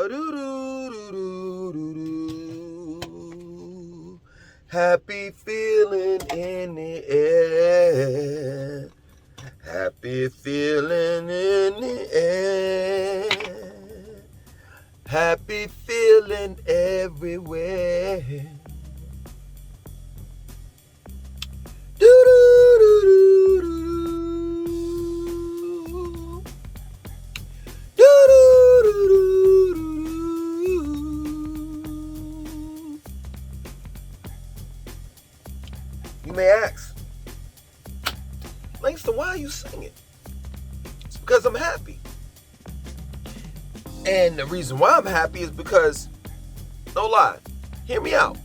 Do-do-do-do-do-do. Happy feeling in the air. Happy feeling in the air. Happy feeling everywhere. Do-do-do-do-do. Do-do-do-do-do. You may ask, Langston, why are you singing? It's because I'm happy. And the reason why I'm happy is because, no lie, hear me out.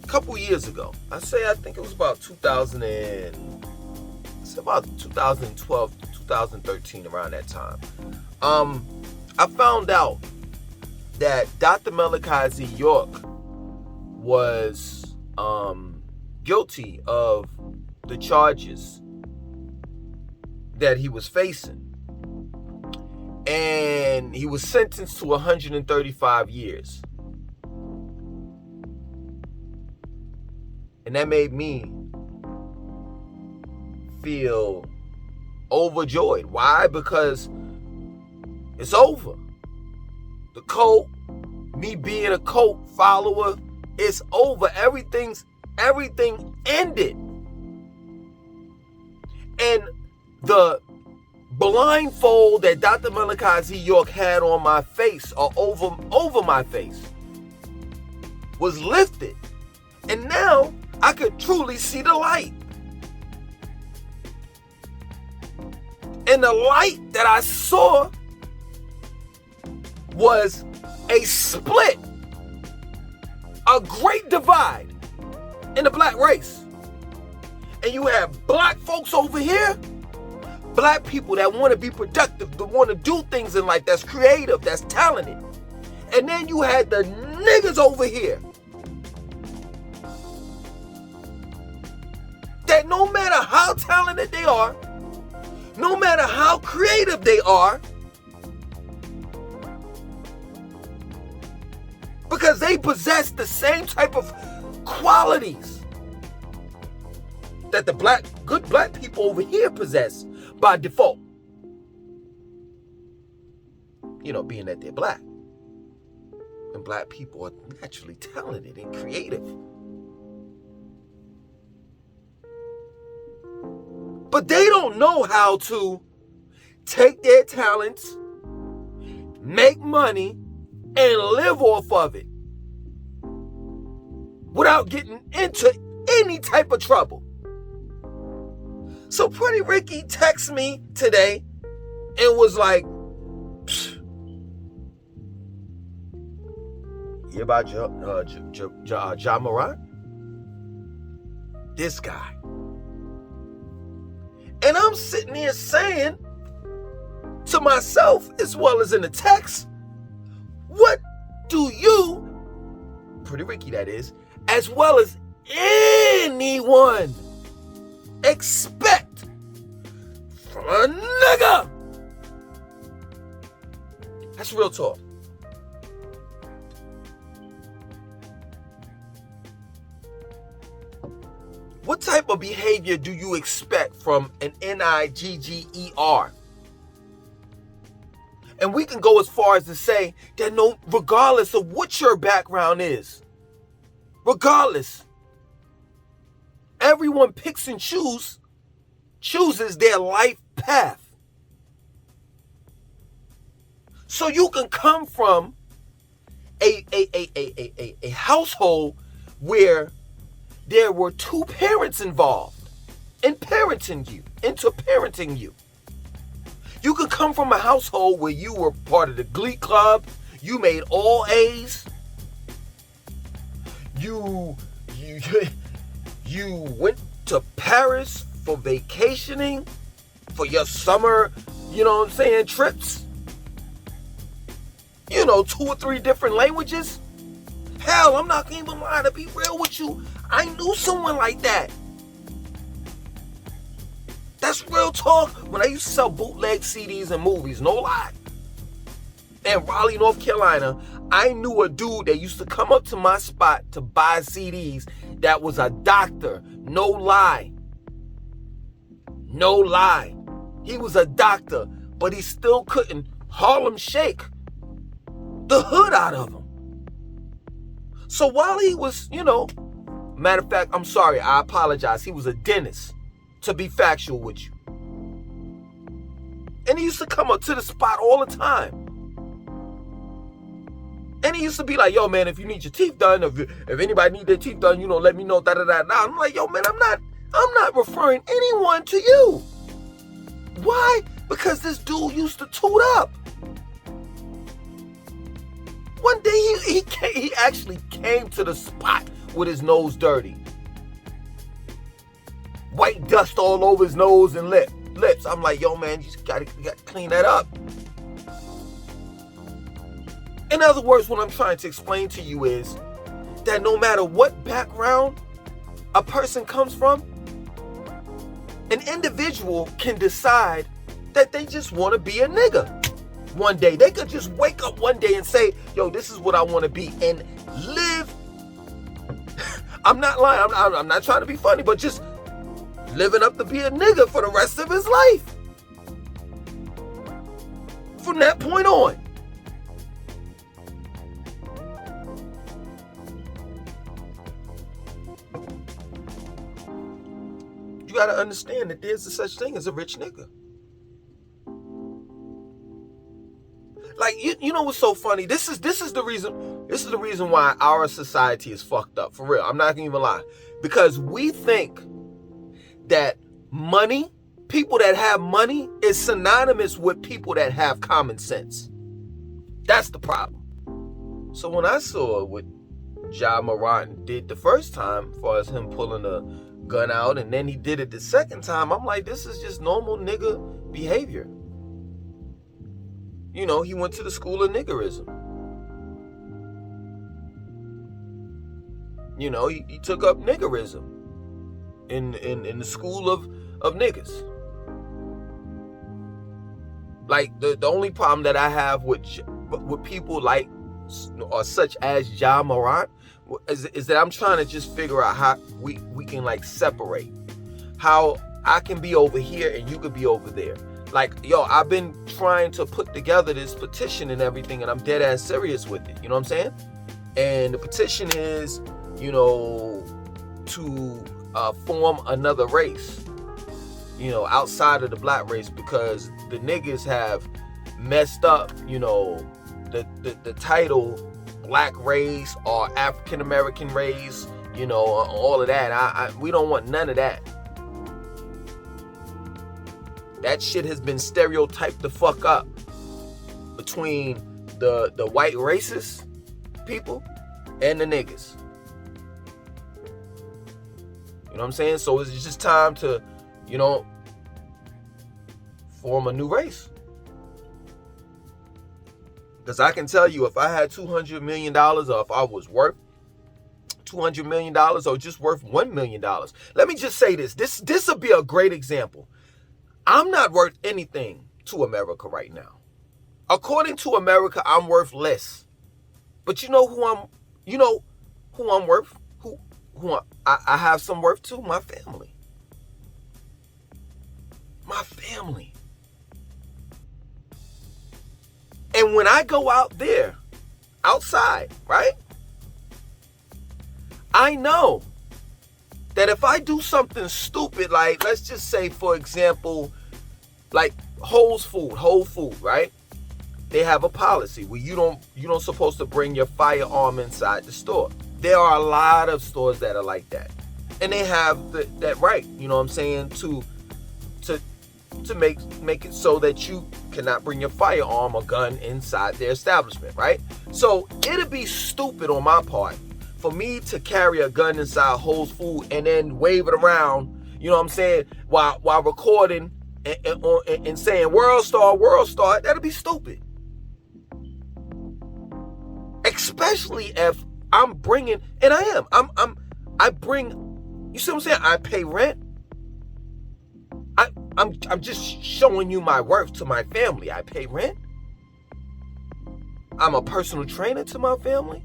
A couple years ago, I think it was about 2012, 2013, around that time. I found out that Dr. Malachi Z. York was guilty of the charges that he was facing. And he was sentenced to 135 years. And that made me feel overjoyed. Why? Because it's over. The cult, me being a cult follower, it's over. Everything ended. And the blindfold that Dr. Malachi Z. York had on my face, or over my face, was lifted. And now I could truly see the light. And the light that I saw was a split, a great divide in the black race. And you have black folks over here, black people that want to be productive, that want to do things in life, that's creative, that's talented. And then you had the niggas over here that no matter how talented they are, no matter how creative they are, because they possess the same type of qualities that the good black people over here possess by default. You know, being that they're black. And black people are naturally talented and creative. But they don't know how to take their talents, make money, and live off of it without getting into any type of trouble. So Pretty Ricky texted me today and was like, "You about Ja Morant? This guy." And I'm sitting here saying to myself, as well as in the text, what do you, Pretty Ricky that is, as well as anyone, expect from a nigga? That's real talk. What type of behavior do you expect from an nigger? And we can go as far as to say that regardless of what your background is, regardless, everyone picks and chooses their life path. So you can come from a household where there were two parents involved into parenting you. You could come from a household where you were part of the Glee Club, you made all A's, you went to Paris for vacationing, for your summer, trips. 2 or 3 different languages. Hell, I'm not even lying, to be real with you. I knew someone like that. That's real talk. When I used to sell bootleg CDs and movies, no lie. In Raleigh, North Carolina, I knew a dude that used to come up to my spot to buy CDs that was a doctor. No lie. No lie. He was a doctor, but he still couldn't Harlem shake the hood out of him. So while he was, matter of fact, I'm sorry, I apologize. He was a dentist, to be factual with you. And he used to come up to the spot all the time. And he used to be like, yo, man, if you need your teeth done, if anybody need their teeth done, let me know, da-da-da-da. I'm like, yo, man, I'm not referring anyone to you. Why? Because this dude used to toot up. One day he actually came to the spot with his nose dirty. White dust all over his nose and lips. I'm like, yo, man, you just gotta clean that up. In other words, what I'm trying to explain to you is that no matter what background a person comes from, an individual can decide that they just want to be a nigga. One day, they could just wake up one day and say, yo, this is what I want to be, and live. I'm not lying. I'm not trying to be funny, but just living up to be a nigga for the rest of his life. From that point on. You got to understand that there's a such thing as a rich nigga. Like, you know what's so funny? This is the reason why our society is fucked up, for real. I'm not gonna even lie. Because we think that money, people that have money, is synonymous with people that have common sense. That's the problem. So when I saw what Morant did the first time, as far as him pulling a gun out, and then he did it the second time, I'm like, this is just normal nigga behavior. He went to the school of niggerism. He took up niggerism in the school of niggas. Like, the only problem that I have with people like, or such as Ja Morant, is that I'm trying to just figure out how we can, like, separate. How I can be over here and you could be over there. Like, yo, I've been trying to put together this petition and everything, and I'm dead ass serious with it. You know what I'm saying? And the petition is, to form another race, outside of the black race, because the niggas have messed up, the title black race or African American race, all of that. We don't want none of that. That shit has been stereotyped the fuck up between the white racist people and the niggas. You know what I'm saying? So it's just time to, form a new race. Because I can tell you, if I had $200 million, or if I was worth $200 million, or just worth $1 million, let me just say this. This will be a great example. I'm not worth anything to America right now. According to America, I'm worth less. But you know who I'm worth? I have some worth to? My family. My family. And when I go out there, outside, right? I know that if I do something stupid, like, let's just say, for example, like Whole Food, right? They have a policy where you don't supposed to bring your firearm inside the store. There are a lot of stores that are like that. And they have that right, you know what I'm saying, to make it so that you cannot bring your firearm or gun inside their establishment, right? So it'd be stupid on my part for me to carry a gun inside Whole Food and then wave it around, you know what I'm saying, while recording and saying World Star, that'd be stupid. Especially if I'm bringing, and I bring, you see what I'm saying? I pay rent. I'm just showing you my worth to my family. I pay rent. I'm a personal trainer to my family.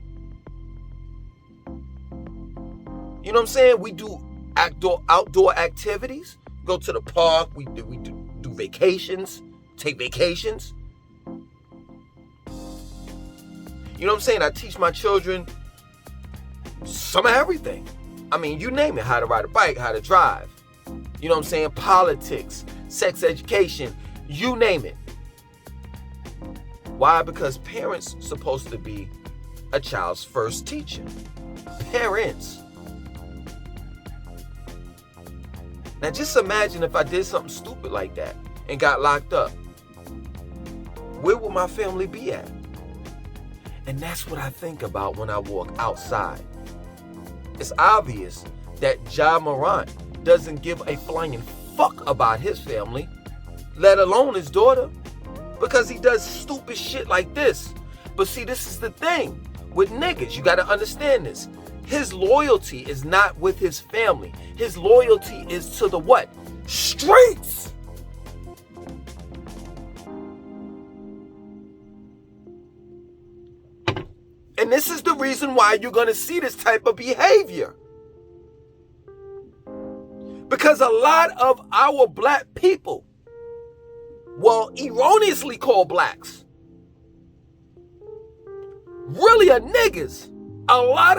You know what I'm saying? We do outdoor activities. Go to the park. We do vacations. Take vacations. You know what I'm saying? I teach my children some of everything. I mean, you name it. How to ride a bike, how to drive. You know what I'm saying? Politics, sex education, you name it. Why? Because parents are supposed to be a child's first teacher. Parents. Now just imagine if I did something stupid like that and got locked up. Where would my family be at? And that's what I think about when I walk outside. It's obvious that Ja Morant doesn't give a flying fuck about his family, let alone his daughter, because he does stupid shit like this. But see, this is the thing with niggas. You got to understand this. His loyalty is not with his family. His loyalty is to the what? Streets. And this is the reason why you're going to see this type of behavior. Because a lot of our black people, well, erroneously called blacks, really are niggas. A lot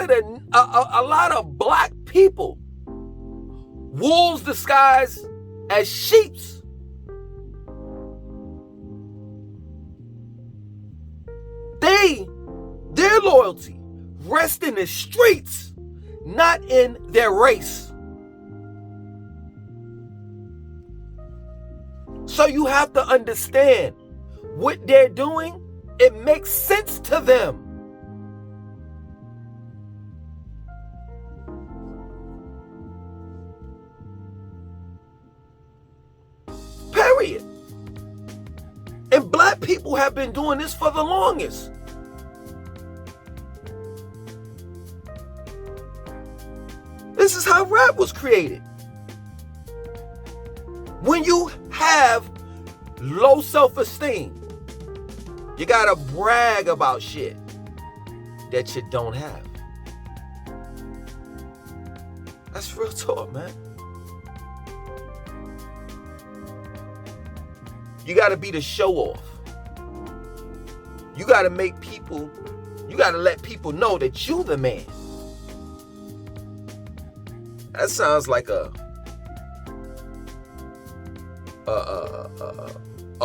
of black people, wolves disguised as sheeps. Their loyalty rests in the streets, not in their race. So you have to understand what they're doing. It makes sense to them. Period. And black people have been doing this for the longest. This is how rap was created. When you have low self-esteem, you gotta brag about shit that you don't have. That's real talk, man. You gotta be the show off. You gotta let people know that you the man. That sounds like a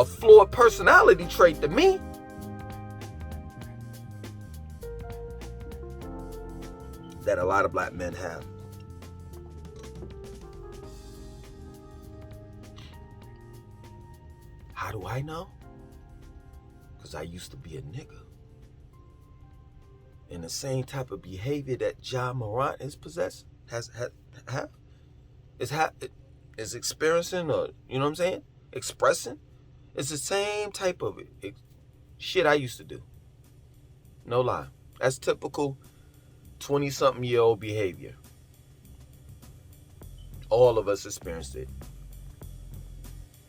flawed personality trait to me. That a lot of black men have. How do I know? Because I used to be a nigga. And the same type of behavior that Ja Morant is is experiencing, or you know what I'm saying, expressing, it's the same type of shit I used to do. No lie. That's typical 20-something-year-old behavior. All of us experienced it.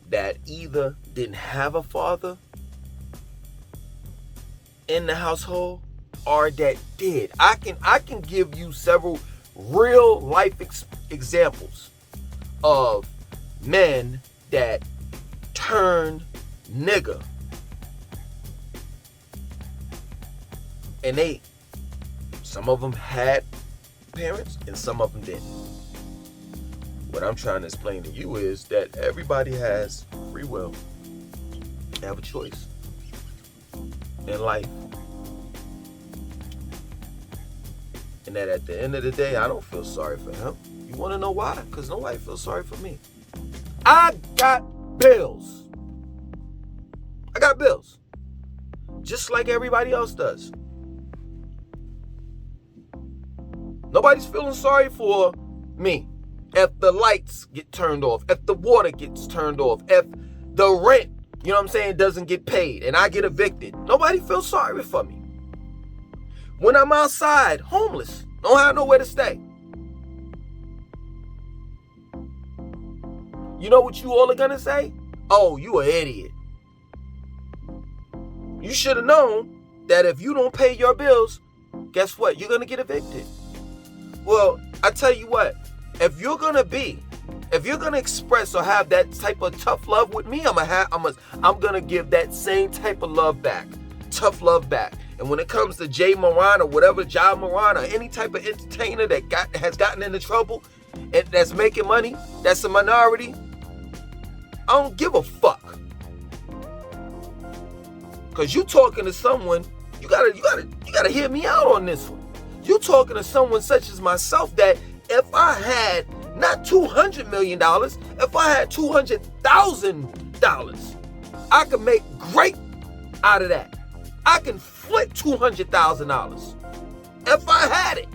That either didn't have a father in the household or that did. I can give you several real life examples of men that turned nigga. And some of them had parents and some of them didn't. What I'm trying to explain to you is that everybody has free will. They have a choice in life. And that at the end of the day, I don't feel sorry for him. You want to know why? Because nobody feels sorry for me. I got bills. Just like everybody else does. Nobody's feeling sorry for me. If the lights get turned off, if the water gets turned off, if the rent, you know what I'm saying, doesn't get paid and I get evicted, nobody feels sorry for me. When I'm outside, homeless, don't have nowhere to stay. You know what you all are gonna say? Oh, you an idiot. You should have known that if you don't pay your bills, guess what? You're going to get evicted. Well, I tell you what, if you're going to express or have that type of tough love with me, I'm going to give that same type of love back. Tough love back. And when it comes to Jay Morant or whatever, John Morant or any type of entertainer that has gotten into trouble and that's making money, that's a minority, I don't give a fuck. Cause you talking to someone, you gotta hear me out on this one. You talking to someone such as myself that if I had not $200 million, if I had $200,000, I could make great out of that. I can flip $200,000 if I had it.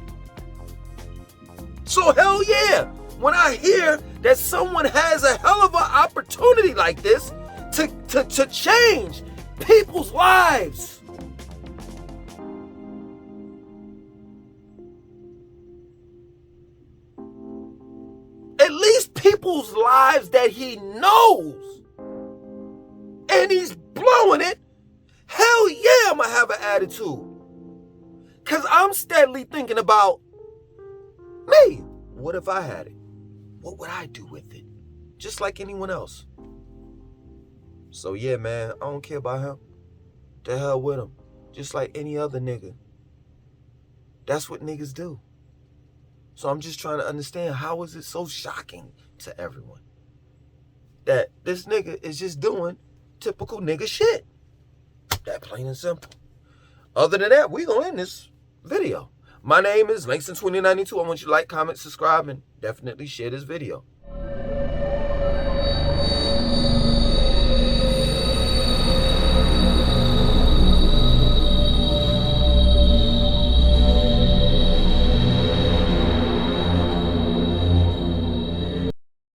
So hell yeah, when I hear that someone has a hell of an opportunity like this to change people's lives, at least people's lives that he knows, and he's blowing it, hell yeah, I'm gonna have an attitude. Cause I'm steadily thinking about me. What if I had it? What would I do with it? Just like anyone else. So yeah, man, I don't care about him. The hell with him. Just like any other nigga. That's what niggas do. So I'm just trying to understand, how is it so shocking to everyone that this nigga is just doing typical nigga shit? That plain and simple. Other than that, we gonna end this video. My name is Langston2092. I want you to like, comment, subscribe, and definitely share this video.